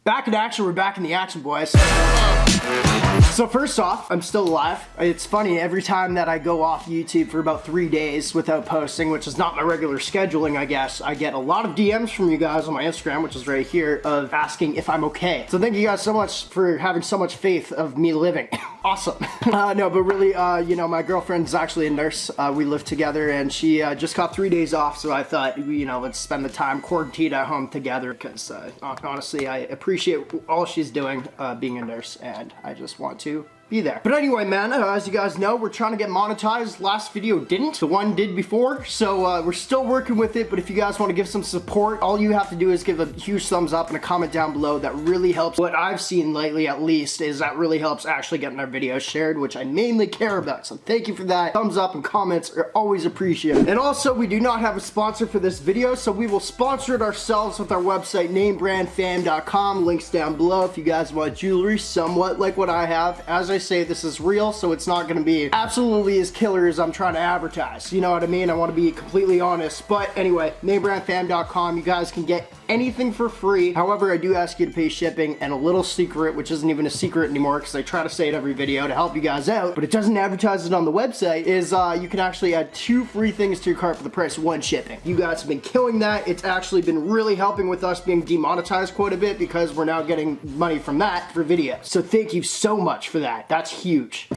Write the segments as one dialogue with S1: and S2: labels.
S1: Back in action, we're back in the action, boys. So first off, I'm still alive. It's funny, every time that I go off YouTube for about 3 days without posting, which is not my regular scheduling, I guess, I get a lot of DMs from you guys on my Instagram, which is right here, of asking if I'm okay. So thank you guys so much for having so much faith of me living. Awesome. No, but really, you know, my girlfriend's actually a nurse. We live together, and she just got 3 days off, so I thought, you know, let's spend the time quarantined at home together, because honestly, I appreciate all she's doing, being a nurse, and I just want to be there. But anyway, man, as you guys know, we're trying to get monetized. Last video didn't. The one did before, so we're still working with it. But if you guys want to give some support, all you have to do is give a huge thumbs up and a comment down below. That really helps. What I've seen lately, at least, is that really helps actually getting our videos shared, which I mainly care about. So thank you for that. Thumbs up and comments are always appreciated. And also, we do not have a sponsor for this video, so we will sponsor it ourselves with our website, NameBranFam.com. Links down below if you guys want jewelry somewhat like what I have. As I say, this is real, so it's not going to be absolutely as killer as I'm trying to advertise. You know what I mean? I want to be completely honest. But anyway, NameBranFam.com. You guys can get anything for free. However, I do ask you to pay shipping, and a little secret, which isn't even a secret anymore because I try to say it every video to help you guys out, but it doesn't advertise it on the website, is you can actually add 2 free things to your cart for the price of 1 shipping. You guys have been killing that. It's actually been really helping with us being demonetized quite a bit because we're now getting money from that for videos. So thank you so much for that. That's huge.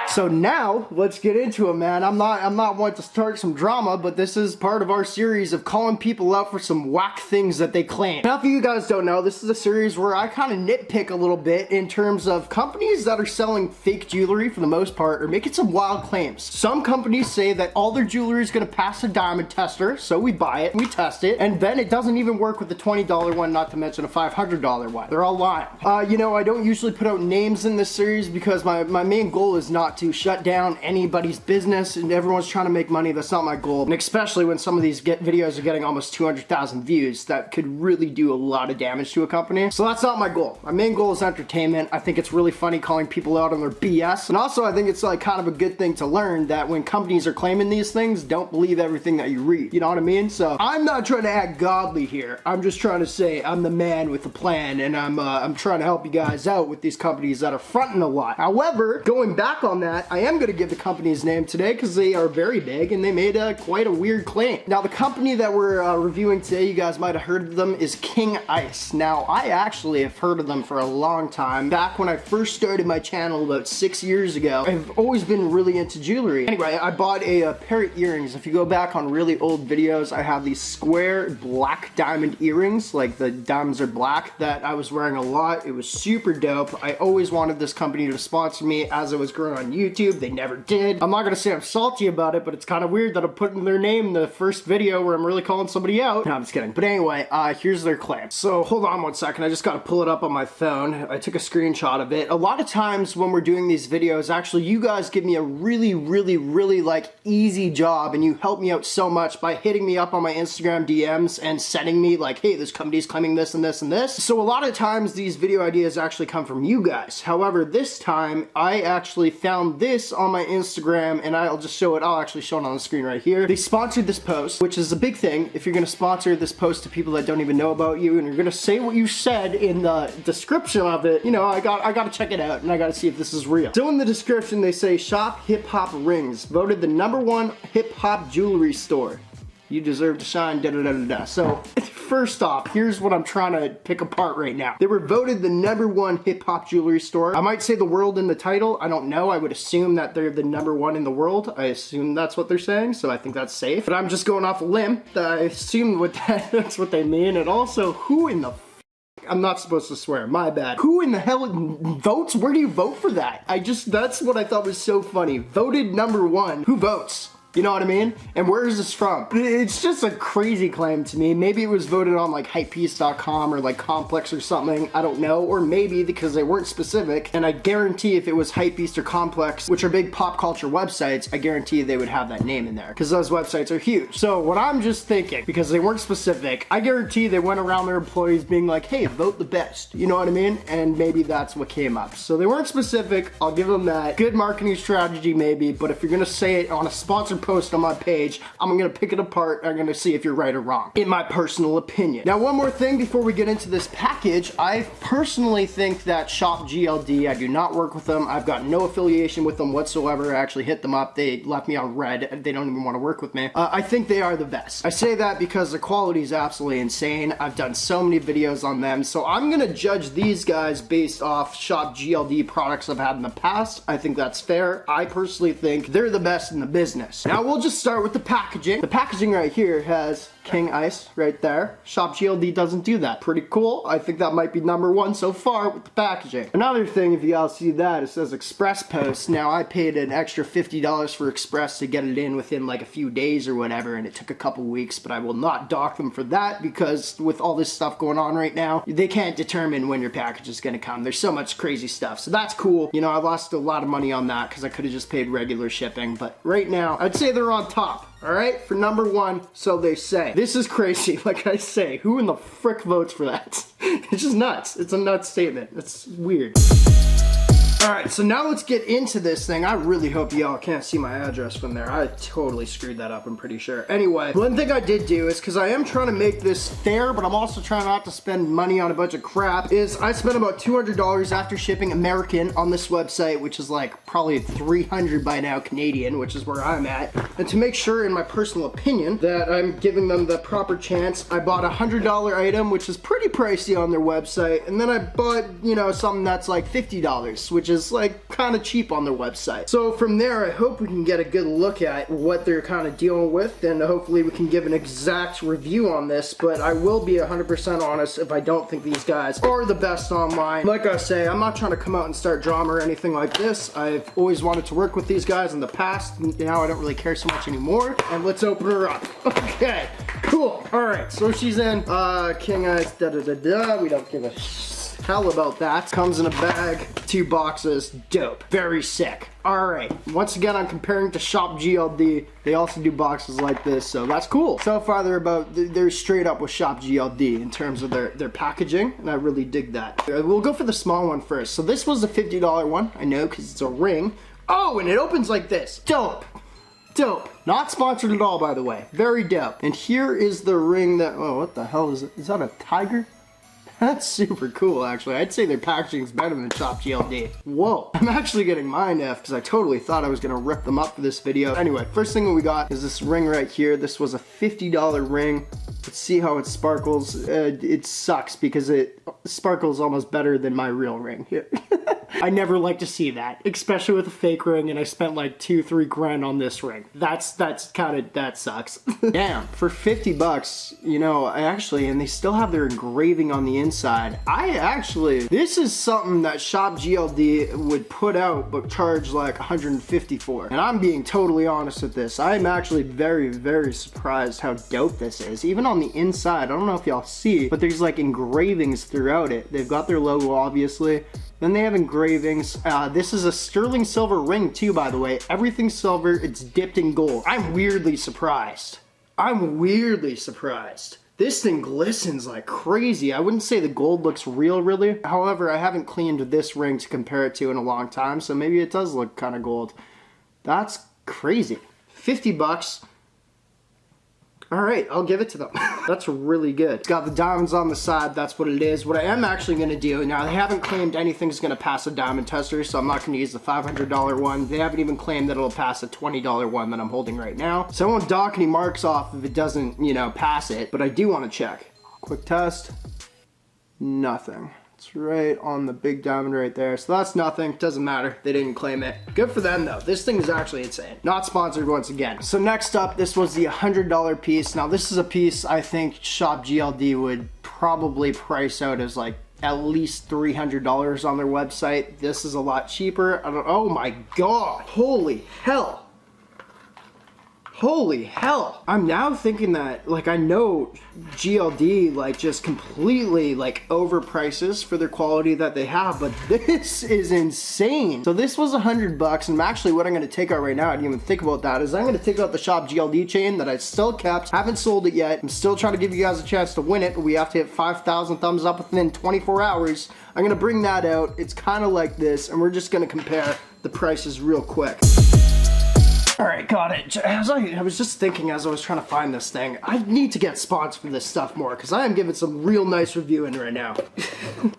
S1: So now, let's get into it, man. I'm not one to start some drama, but this is part of our series of calling people out for some whack things that they claim. Now, if you guys don't know, this is a series where I kind of nitpick a little bit in terms of companies that are selling fake jewelry for the most part are making some wild claims. Some companies say that all their jewelry is going to pass a diamond tester, so we buy it, we test it, and then it doesn't even work with the $20 one, not to mention a $500 one. They're all lying. You know, I don't usually put out names in this series because my main goal is not to shut down anybody's business, and everyone's trying to make money. That's not my goal, and especially when some of these videos are getting almost 200,000 views, that could really do a lot of damage to a company. So that's not my goal. My main goal is entertainment. I think it's really funny calling people out on their BS, and also I think it's like kind of a good thing to learn that when companies are claiming these things, don't believe everything that you read. You know what I mean? So I'm not trying to act godly here. I'm just trying to say I'm the man with the plan, and I'm trying to help you guys out with these companies that are fronting a lot. However, going back on that, I am going to give the company's name today because they are very big and they made quite a weird claim. Now, the company that we're reviewing today, you guys might have heard of them, is King Ice. Now, I actually have heard of them for a long time. Back when I first started my channel about 6 years ago, I've always been really into jewelry. Anyway, I bought a pair of earrings. If you go back on really old videos, I have these square black diamond earrings, like the diamonds are black, that I was wearing a lot. It was super dope. I always wanted this company to sponsor me as I was growing on YouTube. They never did. I'm not gonna say I'm salty about it, but it's kind of weird that I'm putting their name in the first video where I'm really calling somebody out. No, I'm just kidding. But anyway, here's their claim. So hold on one second. I just gotta pull it up on my phone. I took a screenshot of it. A lot of times when we're doing these videos, actually, you guys give me a really like easy job, and you help me out so much by hitting me up on my Instagram DMs and sending me like, hey, this company's claiming this and this and this. So a lot of times these video ideas actually come from you guys. However, this time I actually found this on my Instagram, and I'll just show it. I'll actually show it on the screen right here. They sponsored this post, which is a big thing. If you're gonna sponsor this post to people that don't even know about you, and you're gonna say what you said in the description of it, you know, I gotta check it out, and I gotta see if this is real. So in the description, they say, shop hip-hop rings, voted the #1 hip-hop jewelry store. You deserve to shine, da-da-da-da-da. So, first off, here's what I'm trying to pick apart right now. They were voted the #1 hip-hop jewelry store. I might say the world in the title. I don't know. I would assume that they're the #1 in the world. I assume that's what they're saying, so I think that's safe. But I'm just going off a limb. I assume that's what they mean. And also, who in the I'm not supposed to swear, my bad. Who in the hell votes? Where do you vote for that? That's what I thought was so funny. Voted #1. Who votes? You know what I mean? And where is this from? It's just a crazy claim to me. Maybe it was voted on like hypebeast.com or like Complex or something. I don't know. Or maybe because they weren't specific. And I guarantee if it was Hypebeast or Complex, which are big pop culture websites, I guarantee they would have that name in there because those websites are huge. So what I'm just thinking, because they weren't specific, I guarantee they went around their employees being like, hey, vote the best. You know what I mean? And maybe that's what came up. So they weren't specific. I'll give them that. Good marketing strategy maybe, but if you're gonna say it on a sponsored post on my page. I'm gonna pick it apart. I'm gonna see if you're right or wrong, in my personal opinion. Now, one more thing before we get into this package. I personally think that Shop GLD, I do not work with them. I've got no affiliation with them whatsoever. I actually hit them up. They left me on red. They don't even want to work with me. I think they are the best. I say that because the quality is absolutely insane. I've done so many videos on them, so I'm gonna judge these guys based off Shop GLD products I've had in the past. I think that's fair. I personally think they're the best in the business. Now we'll just start with the packaging. The packaging right here has King Ice right there. Shop GLD doesn't do that. Pretty cool. I think that might be number one so far with the packaging. Another thing, if you all see that, it says Express Post. Now I paid an extra $50 for Express to get it in within like a few days or whatever, and it took a couple weeks, but I will not dock them for that because with all this stuff going on right now, they can't determine when your package is gonna come. There's so much crazy stuff, so that's cool. You know, I lost a lot of money on that because I could have just paid regular shipping, but right now, I'd say they're on top. All right, for number one, so they say. This is crazy, like I say. Who in the frick votes for that? It's just nuts. It's a nuts statement. It's weird. All right, so now let's get into this thing. I really hope y'all can't see my address from there. I totally screwed that up, I'm pretty sure. Anyway, one thing I did do is, because I am trying to make this fair, but I'm also trying not to spend money on a bunch of crap, is I spent about $200 after shipping American on this website, which is like probably 300 by now Canadian, which is where I'm at. And to make sure, in my personal opinion, that I'm giving them the proper chance, I bought a $100 item, which is pretty pricey on their website, and then I bought, you know, something that's like $50, which is like kind of cheap on their website. So from there, I hope we can get a good look at what they're kind of dealing with, and hopefully we can give an exact review on this, but I will be 100% honest if I don't think these guys are the best online. Like I say, I'm not trying to come out and start drama or anything like this. I've always wanted to work with these guys in the past. Now I don't really care so much anymore, and let's open her up. Okay, cool. All right, so she's in King Ice, da-da-da-da. We don't give a hell about that. Comes in a bag, 2 boxes, dope. Very sick. All right, once again, I'm comparing to Shop GLD. They also do boxes like this, so that's cool. So far, they're straight up with Shop GLD in terms of their packaging, and I really dig that. We'll go for the small one first. So this was a $50 one, I know, because it's a ring. Oh, and it opens like this. Dope. Dope. Not sponsored at all, by the way. Very dope. And here is the ring that, oh, what the hell is it? Is that a tiger? That's super cool, actually. I'd say their packaging is better than Shop GLD. Whoa. I'm actually getting mind F because I totally thought I was going to rip them up for this video. Anyway, first thing we got is this ring right here. This was a $50 ring. Let's see how it sparkles. It sucks because it sparkles almost better than my real ring here. I never like to see that, especially with a fake ring, and I spent like 2-3 grand on this ring. That sucks. Damn, for 50 bucks, you know, and they still have their engraving on the inside. This is something that Shop GLD would put out but charge like $150 for. And I'm being totally honest with this. I'm actually very, very surprised how dope this is. Even on the inside, I don't know if y'all see, but there's like engravings throughout it. They've got their logo, obviously. Then they have engravings. This is a sterling silver ring too, by the way. Everything's silver, it's dipped in gold. I'm weirdly surprised. This thing glistens like crazy. I wouldn't say the gold looks real, really. However, I haven't cleaned this ring to compare it to in a long time, so maybe it does look kind of gold. That's crazy. 50 bucks. All right, I'll give it to them. That's really good. It's got the diamonds on the side, that's what it is. What I am actually gonna do, now they haven't claimed anything's gonna pass a diamond tester, so I'm not gonna use the $500 one. They haven't even claimed that it'll pass a $20 one that I'm holding right now. So I won't dock any marks off if it doesn't, you know, pass it, but I do wanna check. Quick test, nothing. It's right on the big diamond right there. So that's nothing, doesn't matter. They didn't claim it. Good for them though. This thing is actually insane. Not sponsored once again. So next up, this was the $100 piece. Now this is a piece I think Shop GLD would probably price out as like at least $300 on their website. This is a lot cheaper. Oh my God, holy hell. Holy hell. I'm now thinking that, like, I know GLD, like, just completely, like, overprices for their quality that they have, but this is insane. So this was $100, and actually what I'm gonna take out right now, I didn't even think about that, is I'm gonna take out the Shop GLD chain that I still kept, haven't sold it yet. I'm still trying to give you guys a chance to win it. We have to hit 5,000 thumbs up within 24 hours. I'm gonna bring that out. It's kind of like this, and we're just gonna compare the prices real quick. Alright, got it. As I was just thinking as I was trying to find this thing, I need to get sponsored for this stuff more, because I am giving some real nice reviewing right now.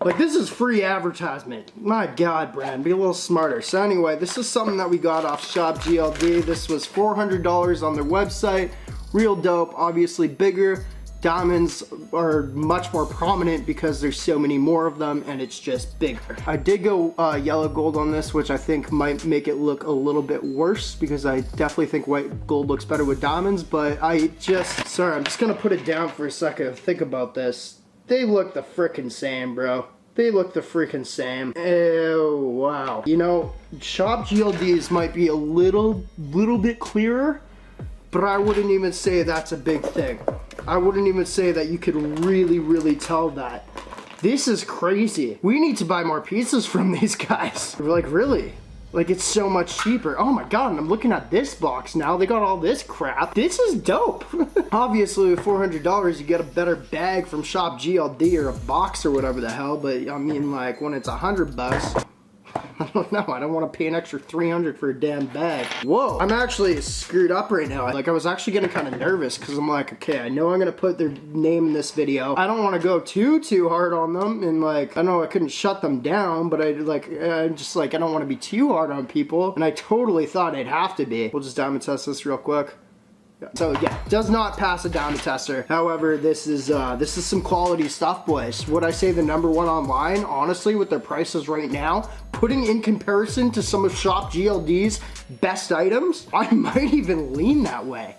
S1: Like, this is free advertisement. My god, Brand, be a little smarter. So anyway, this is something that we got off Shop GLD. This was $400 on their website. Real dope, obviously bigger. Diamonds are much more prominent because there's so many more of them and it's just bigger. I did go yellow gold on this, which I think might make it look a little bit worse because I definitely think white gold looks better with diamonds, but I'm just gonna put it down for a second. Think about this. They look the frickin' same, bro. They look the freaking same. Oh, wow. You know, Shop GLDs might be a little bit clearer, but I wouldn't even say that's a big thing. I wouldn't even say that you could really tell that. This is crazy. We need to buy more pieces from these guys. Like, really? Like, it's so much cheaper. Oh my god, and I'm looking at this box now. They got all this crap. This is dope. Obviously, with $400, you get a better bag from Shop GLD or a box or whatever the hell, but I mean, like, when it's $100, I don't know, I don't want to pay an extra $300 for a damn bag. Whoa, I'm actually screwed up right now. Like, I was actually getting kind of nervous because I'm like, okay, I know I'm going to put their name in this video. I don't want to go too hard on them, and like, I know I couldn't shut them down, but I'm just like, I don't want to be too hard on people, and I totally thought I'd have to be. We'll just diamond test this real quick. So yeah, does not pass a diamond tester. However, this is some quality stuff, boys. Would I say the #1 online? Honestly, with their prices right now, putting in comparison to some of Shop GLD's best items, I might even lean that way.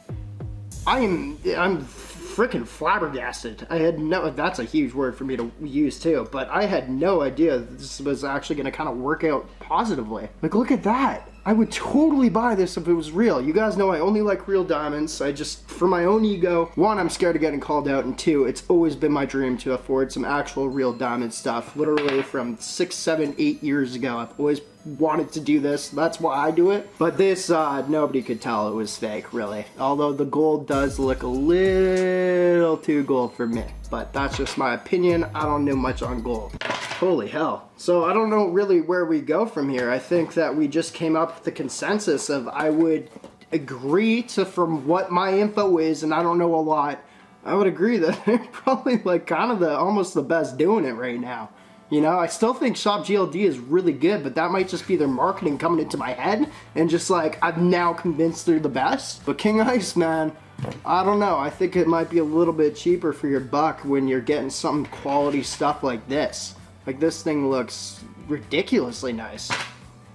S1: I'm freaking flabbergasted. I had no, that's a huge word for me to use too, but I had no idea that this was actually gonna kind of work out positively. Like, look at that. I would totally buy this if it was real. You guys know I only like real diamonds. I just, for my own ego, one, I'm scared of getting called out, and two, it's always been my dream to afford some actual real diamond stuff. Literally from 6, 7, 8 years ago, I've always wanted to do this. That's why I do it. But this, nobody could tell it was fake, really. Although the gold does look a little too gold for me. But that's just my opinion. I don't know much on gold. Holy hell. So I don't know really where we go from here. I think that we just came up with the consensus of I would agree to, from what my info is, and I don't know a lot, I would agree that they're probably like kind of almost the best doing it right now. You know, I still think Shop GLD is really good, but that might just be their marketing coming into my head and just like, I'm now convinced they're the best. But King Ice, man, I don't know. I think it might be a little bit cheaper for your buck when you're getting some quality stuff like this. Like, this thing looks ridiculously nice.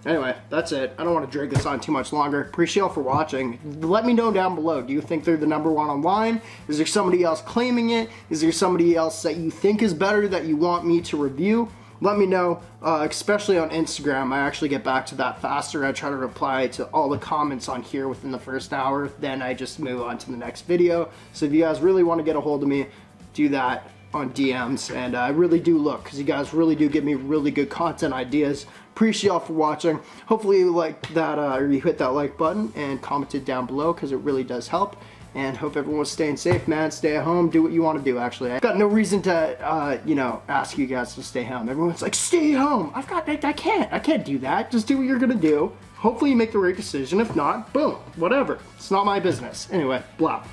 S1: Anyway, that's it. I don't want to drag this on too much longer. Appreciate y'all for watching. Let me know down below. Do you think they're the #1 online? Is there somebody else claiming it? Is there somebody else that you think is better that you want me to review? Let me know, especially on Instagram. I actually get back to that faster. I try to reply to all the comments on here within the first hour. Then I just move on to the next video. So if you guys really want to get a hold of me, do that on DMs, and I really do look, because you guys really do give me really good content ideas. Appreciate y'all for watching. Hopefully you liked that, or you hit that like button and commented down below, because it really does help. And hope everyone's staying safe, man. Stay at home, do what you want to do. Actually, I've got no reason to you know, ask you guys to stay home. Everyone's like, stay home. I can't do that. Just do what you're gonna do. Hopefully you make the right decision. If not, boom, whatever. It's not my business. Anyway, blah.